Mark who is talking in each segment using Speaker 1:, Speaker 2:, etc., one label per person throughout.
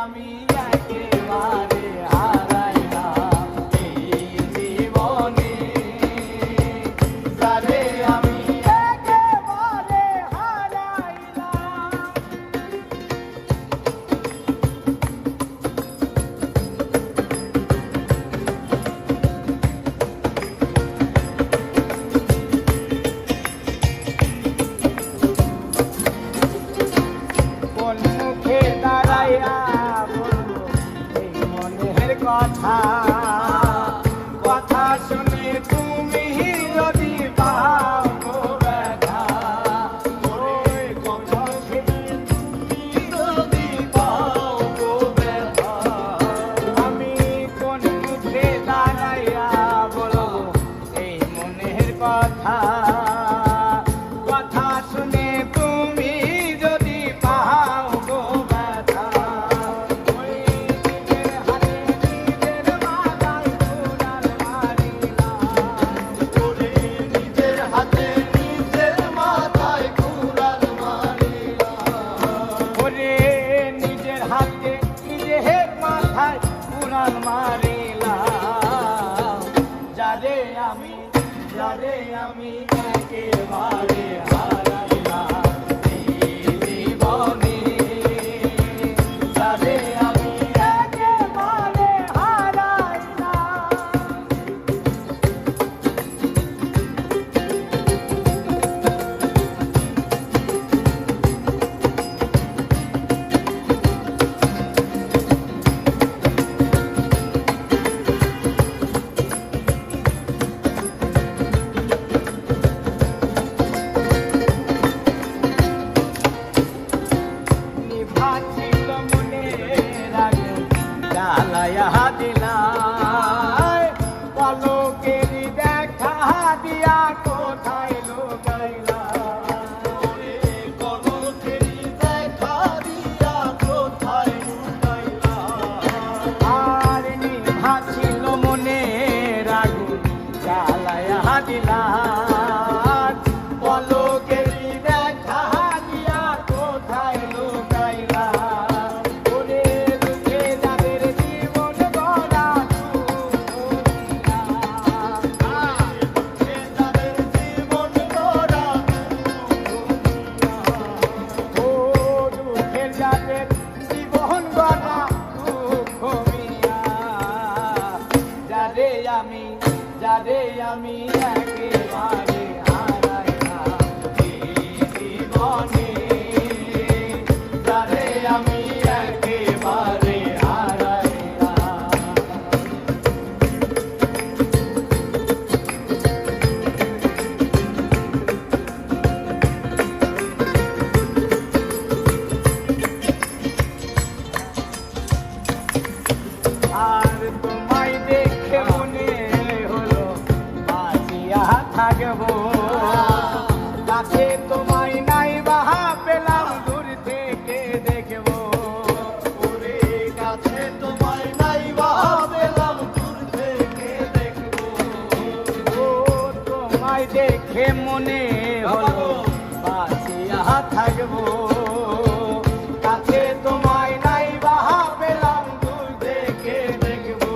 Speaker 1: আমি একেবারে হারাইলাম এই জীবনে, যারে আমি একেবারে হারাইলাম। কোন মুখে দাঁড়াইয়া বলবো এই মনের কথা, কথা শুনে তুমি যদি পাও গো ব্যথা, ওই কথা শুনে তুমি যদি পাও গো ব্যথা, আমি কোন মুখে দাঁড়াইয়া বলবো এই মনের কথা, কথা শুনে তুমি যদি পাও গো ব্যথা, ওই নিজের হাতে নিজের মাথায় কুড়াল মারিলাম, ওরে নিজের হাতে নিজের মাথায় কুড়াল মারিলাম, ওরে নিজের হাতে নিজের মাথায় কুড়াল মারিলাম, যারে আমি একেবারে হারাইলাম এই জীবনে, যারে আমি একেবারে হারাইলাম। নিভাছিল মনের আগুন জ্বালাইয়া দিলাই, পলকের দেখা দিয়া কোথায় লুকাইলা, ওরে পলকের দেখা দিয়া কোথায় লুকাইলা, আর নিভাছিল মনের আগুন জ্বালাইয়া দিলাই, পলকের দেখা দিয়া কোথায় লুকাইলা, ওরে দুঃখে যাদের জীবন গড়া দুঃখে যাদের জীবন গড়া ও দুঃখে যাদের জীবন গড়া দুঃখ মিয়া, যারে আমি একেবারে হারাইলাম এই জীবনে, যারে আমি একেবারে হারাইলাম। আর তোমায় দেখে মনে হলো বাঁচিয়া থাকবো, কাছে তোমায় নাই বাহা পেলাম দূর থেকে দেখবো, ওরে কাছে তোমায় নাই বাহা পেলাম দূর থেকে দেখবো, ও তোমায় দেখে মনে হলো বাঁচিয়া থাকবো, কাছে তোমায় নাই বাহা পেলাম দূর থেকে দেখবো,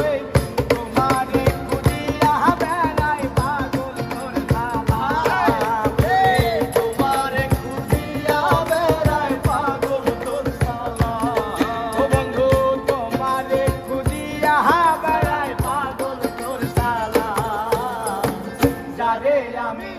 Speaker 1: ওই তোমারে খুঁজিয়া বেড়াই পাগল তোর সালা, তোমারে খুঁজিয়া বেড়াই পাগল তোর সালা, ও বন্ধু তোমারে খুঁজিয়া বেড়াই পাগল তোর সালা, যারে আমি